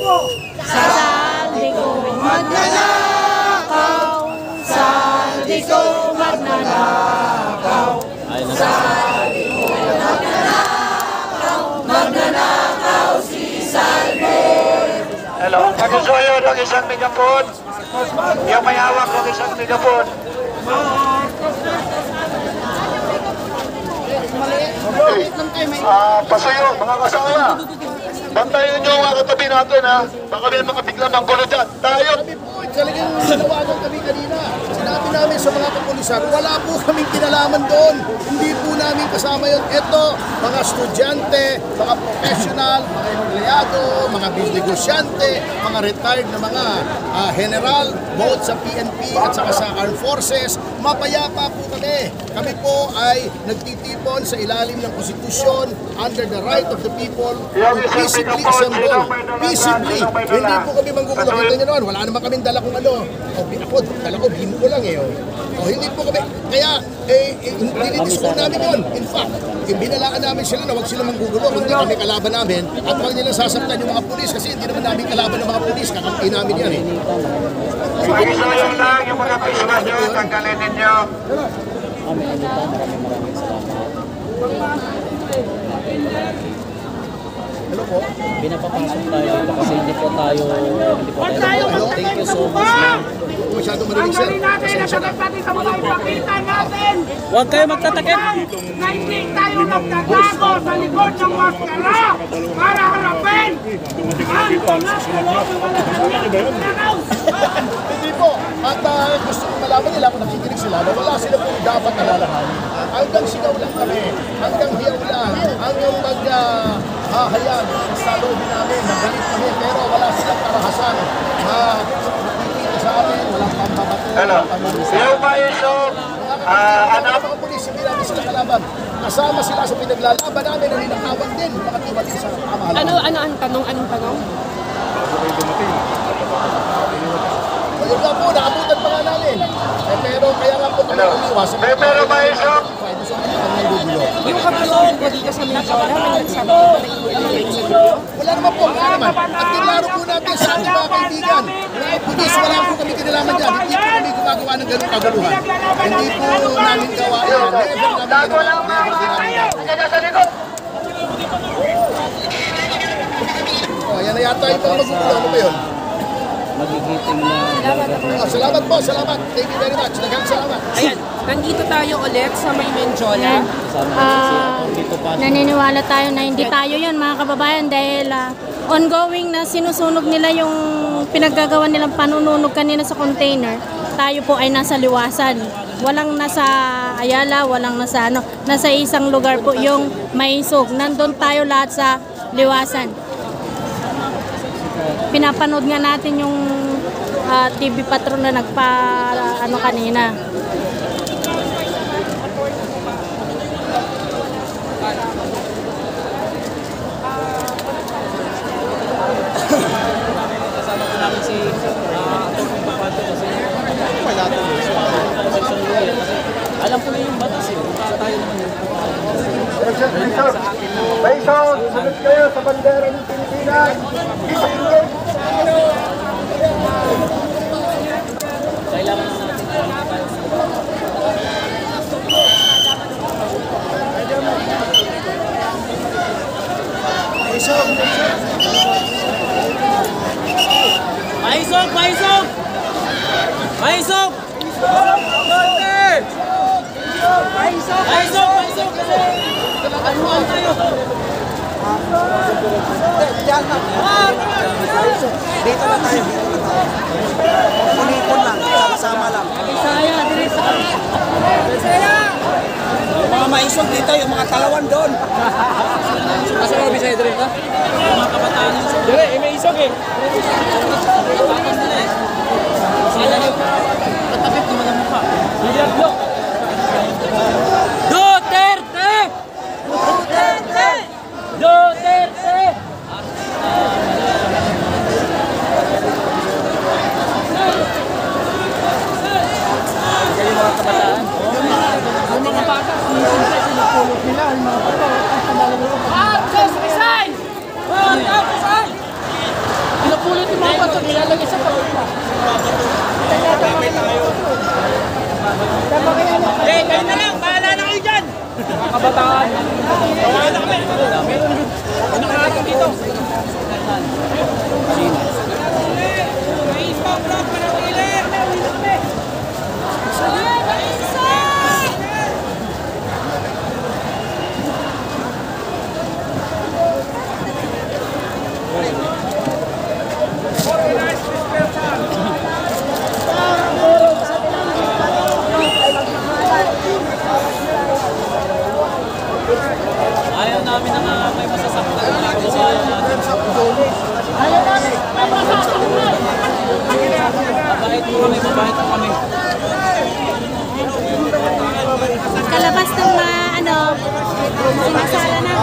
Saldi ko magnanakaw, saldi ko magnanakaw, saldi ko magnanakaw, magnanakaw si Saldi. Hello, pag-usuyo ng isang megapon. Yung may hawak ng isang megapon. Pasuyo, mga kasama. Bantayan nyo mga katabi natin ha. Baka may mga bigla ng gulo dyan. Tayo. Talagang sinawagan kami kanina. Sinabi namin sa mga kapulisan, wala po kaming kinalaman doon. Hindi po namin kasama yun. Ito, mga estudyante, mga professional, mga empleyado, mga negosyante, mga retired na mga general, both sa PNP at saka sa Armed Forces. Mapayapa po kami. Kami po ay nagtitipon sa ilalim ng konstitusyon under the right of the people to peaceably assemble. Peaceably. Hindi po kami manggugulo. Kita nyo naman, wala naman kaming dala kung ano. Ako, dala ko, bimo ko lang eh. Hindi po kami. Kaya, dinidisco namin yun. In fact, binalaan namin sila na huwag sila manggugulo. Hindi kami kalaban namin. At huwag nilang sasaktan yung mga pulis kasi hindi naman namin kalaban ng mga pulis. Kakampi namin yan eh. Pag-usuyo lang yung mga pisma nyo. Tanggalin ninyo. Maraming salamat. Hello po. Binapapasok tayo dito kasi hindi po tayo thank you so much ma'am. Masyadong marinig sir. Pasensya na. Huwag kayo magtatakip. Na hindi tayo nagtatago sa likod ng maskara para harapin ang Hindi po. At gusto kong malaman nila kung nakikinig sila na wala sila po dapat alalahanin. Hanggang sigaw lang kami, hanggang hiyaw lang, hanggang hayag sa lobby namin, nagalit kami, pero wala silang karahasan. Nakikita sa amin, walang pambabato. Hello. Yung maiso, anak. Mga pulis, hindi namin sila kalaban. Kasama sila sa pinaglalaban namin na ninakawan din, mga tiwatin sa kamahalan. Anong tanong? Ayun lang po, naabutan pa nga namin. Pero kaya nga po kami umiwas. Pero maiso. Yung kapatid ko dito sa Mindanao, may nagsabi ko na wala naman po, wala naman. At tinlaro po natin sa ating mga kaibigan. Mga pulis, wala po kami kinalaman dyan. Hindi po kami gumagawa ng ganung kaguluhan. Hindi po namin gawa yan. Never namin ginawa. Never din namin gawa. Oh, yan na yata yung pang magugulo. Ano ba yun? Magigiting na. Salamat po, salamat. Thank you very much. Nagang salamat. Ayan, nandito tayo ulit sa may Menjola. Naniniwala tayo na hindi tayo yun mga kababayan dahil ongoing na sinusunog nila yung pinaggagawa nilang panununog kanina sa container. Tayo po ay nasa liwasan. Walang nasa Ayala, walang nasa nasa isang lugar po yung Maisog. Nandun tayo lahat sa liwasan. Pinapanood nga natin yung TV Patrol na kanina. Kasama ko namin si Atong Papado kasi alam ko na yung batas eh. Tayo naman yung Maison, sunod kayo sa bandera ng Pilipinas. kailangan na natin Maisog! Maisog! Maisog! Maisog! Maisog! Anuan tayo! Dito na tayo. Punipon lang, sama-sama lang. Yung mga maisog dito, yung mga talawan doon. Asa mo Bisaya dire ka? Mga kabataan yun. Dire, may isog eh. Kabataan nila eh. Sila yun. Katakip naman ang mukha. Bilaglo. Duterte! Duterte! Duterte! Kaya yung mga kabataan. Yung mga bata, sinupulot nila, yung mga bata, ang pandalo. Marcos resign! Marcos resign! pinupulot yung mga bato, nilalagay sa pagkuha. Kayo na lang, bahala na kayo dyan! Mga kabataan. Bahala na kami. Ano ka natin dito? May isang vlog para kailan. Ayaw namin na may masasaktan natin sa ayaw namin may masasaktan. Mabait po kami. Kalabas ng mga sinasala na.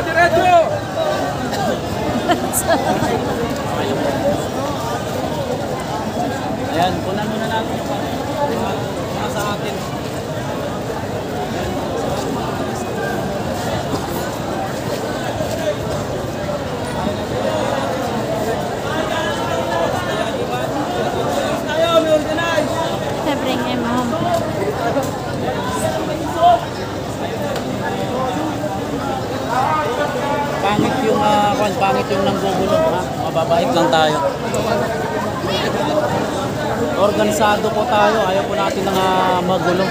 Diretso! Ayan, kunan muna natin yung mga sa atin. Tayo, may organize! Siyempre, ma'am. Pangit yung nanggugulo, ha? Mababait lang tayo. Organisado po tayo, ayaw po natin ng magulo.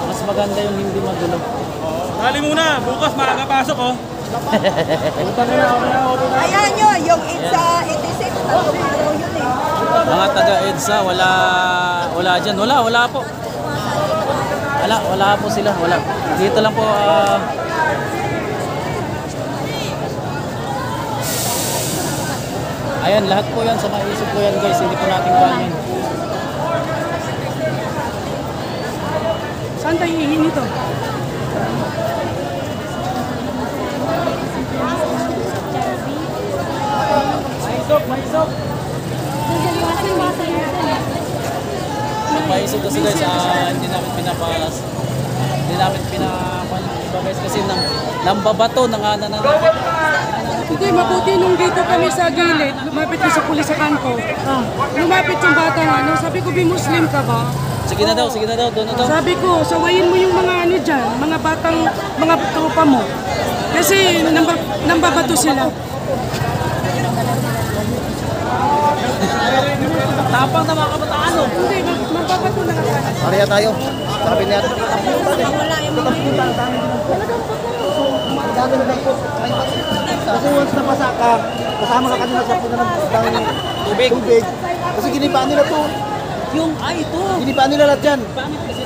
Mas maganda yung hindi magulo. Dali muna, bukas makakapasok, oh. Ayan nyo, yung EDSA 86, tatlong araw yun eh. Mga taga-EDSA, wala dyan. Wala po. Wala po sila, wala. Dito lang po, ayan, lahat po yan sa maisip po yan, guys. Hindi po natin ganyan. Saan tayo ihin ito? Maisok! Maisok kasi guys, hindi namin pinapas. Hindi namin pinapas guys kasi nambabato, nangananapit. Hindi, mabuti nung dito kami sa gilid, lumapit ko sa pulis sa kanto. Lumapit yung bata na, sabi ko, Muslim ka ba? Sige na daw, doon na daw. Sabi ko, sawayin mo yung mga ano dyan, mga batang, mga tropa mo. Kasi nambabato sila. Tapang na mga kabataan, no? Hindi, mambabato na nga. Pareha tayo. Sabi niya. Kasi once napasa ka, kasama ka kanina sa puno ng tubig. Kasi ginipaan nila to. Ito. Ginipaan nila lahat yan. Pangit kasi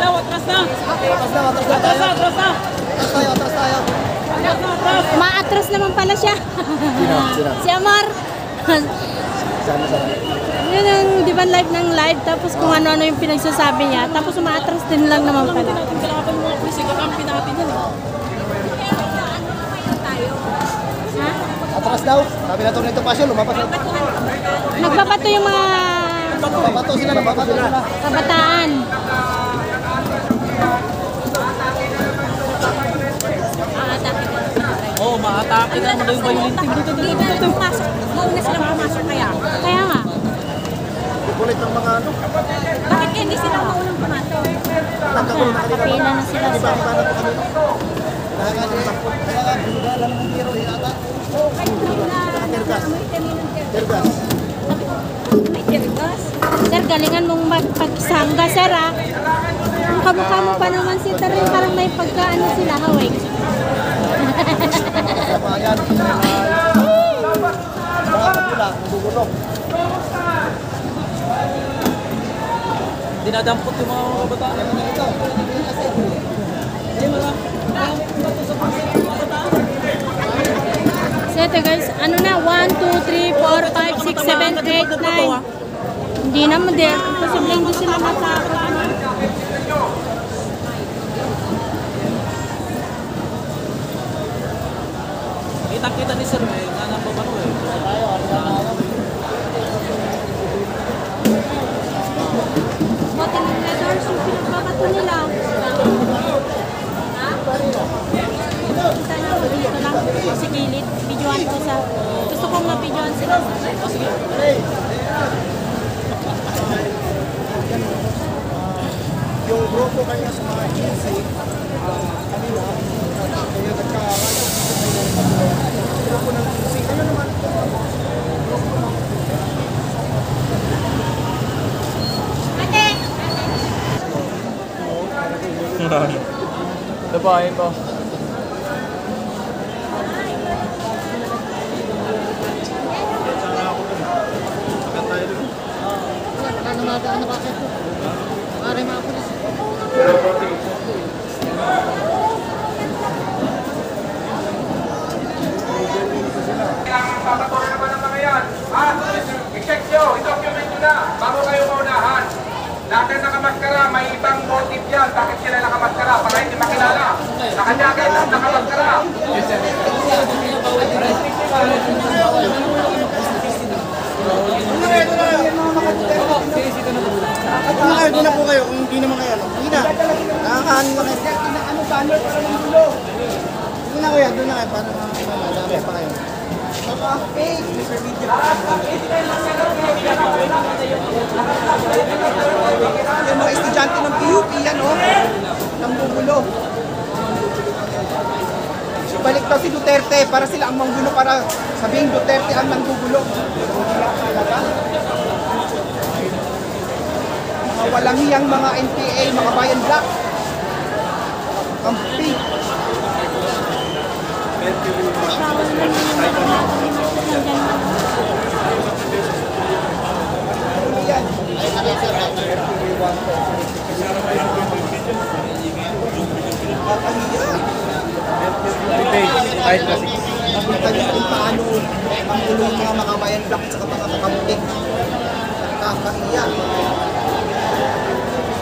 atras na. Maatras naman pala siya. Si Amar. Yun ang, di ba, live, tapos kung ano-ano yung pinagsasabi niya, tapos umaatras din lang naman pala. natin kailangan yung mga pulis, kakampi natin yan eh. Ha? Atras daw. Sabi na to nito pasyo, lumapas na. Nagbabato yung mga Nababato sila. kabataan. Oo, maatake na naman daw yung violinting dito. Mauna silang pumasok kaya. Kaya nga. Kulit ng mga ano. Bakit hindi sila maunang pumasok? Kapila na sila sa... Sir, galingan mong magpagsangga, sir, ah. Ang kamukha mo pa naman si Tarin, parang may pagkaano sila, hawig. Dinadampot yung mga kabataan. So ito guys, ano na, 1, 2, 3, 4, 5, 6, 7, 8, 9. Hindi naman din. Posibleng doon sila matakot. Kita-kita ni Sir, eh. Nanambab ako eh. Buti ng letters yung pinagbabato nila. Kita na ako dito lang. Sa gilid. Videoan ko sa... Gusto kong ma-videoan sila. Yung grupo kanya sa mga agency, kanila, kaya nagkakaroon grupo ng agency. Kayo naman, Ito po, ayun po. Papatuloy naman ang mga yan. I-check nyo, i-document nyo na bago kayo maunahan. Lahat ng nakamaskara, may ibang motive yan. Bakit sila nakamaskara? Para hindi makilala. Nakajacket at nakamaskara. Ito na po kayo kung hindi naman kayo. Hindi na. Nakakaano na kayo. Ano banner para ng gulo? Hindi na kuya, doon na kayo para madami pa kayo. Yung mga estudyante ng PUP yan o. Nanggugulo. Balik daw si Duterte para sila ang manggulo para sabihin Duterte ang nanggugulo. Talaga? Mga walang hiyang mga NPA, mga bayan black. Kampi. Bawal na yung nakakakit. Nandyan na. Yan. Nakita kung paano manggulo yung mga makabayan black at saka mga kakampi. Nakakahiya.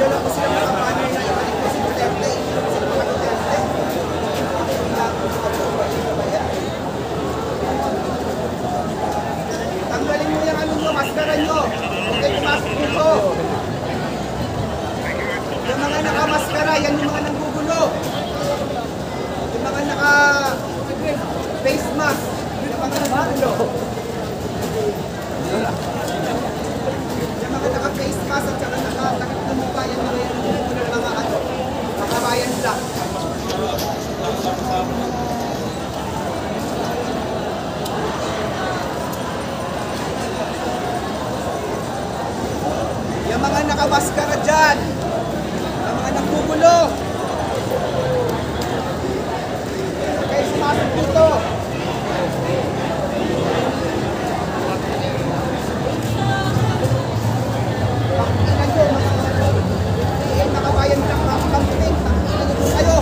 Dala ko sila mga paano na ibalik ko si Duterte. Tanggalin mo yung ano nyo, maskara nyo. Huwag kayo pumasok dito. Yung mga nakamaskara, yan yung mga nanggugulo. Yung mga naka-face mask, yung mga nanggugulo. Yung mga naka-face mask at saka nakatakip na mukha, yan mga nanggugulo ng mga ano, makabayan lang. Yung mga nakamaskara dyan, yung mga nanggugulo. Okay, sumasok dito. Pakikinan nyo, mga nakabayan ng mga kamping, pakikinan nyo kayo.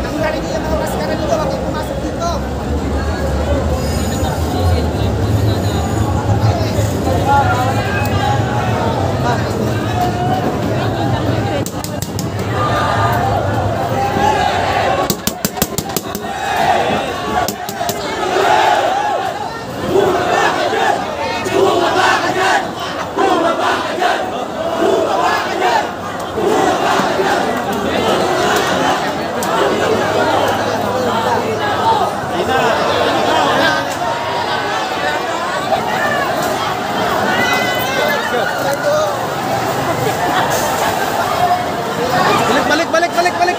Tanggalin nyo yung mga maskara nyo, huwag kayo pumasok dito. Balik!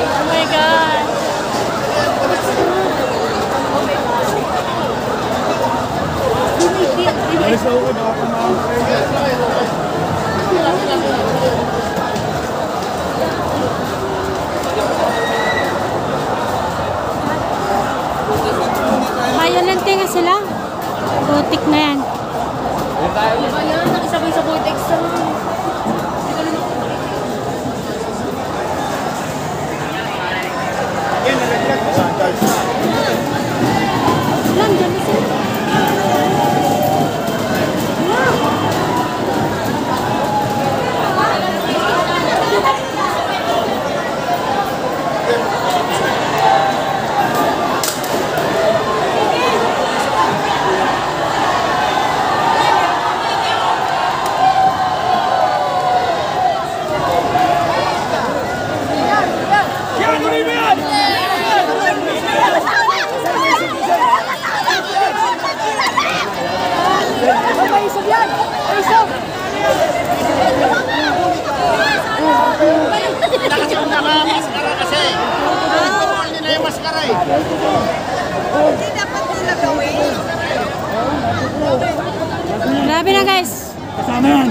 Oh my God. Violente nga sila. Putik na yan. Diba yan? Nakisabay sa vortex sa... Maisog yan! Maisog! Naka-maskara kasi. Pinagpapal nila yung maskara eh. Hindi dapat nila gawin. Grabe na guys. Kasama yan.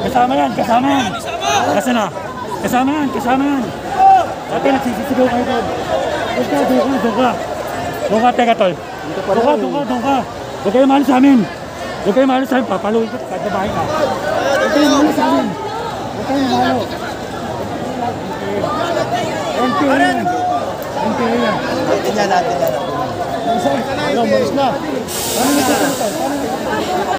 Kasama yan. Kasama yan. Kasi na. Kasama yan. Kasama yan. Dati nagsisisigaw kayo doon. Doon ka, doon ka, doon ka. Doon ka, teka tol. Doon ka, doon ka, doon ka. Huwag kayo mahal sa amin. Huwag kayo mahal sa amin. Papaluin ko kahit babae ka. Huwag kayo mahal sa amin. Huwag kayo mahal. NPA yan. NPA yan. Natin yan. Ano, malis na. Paano nyo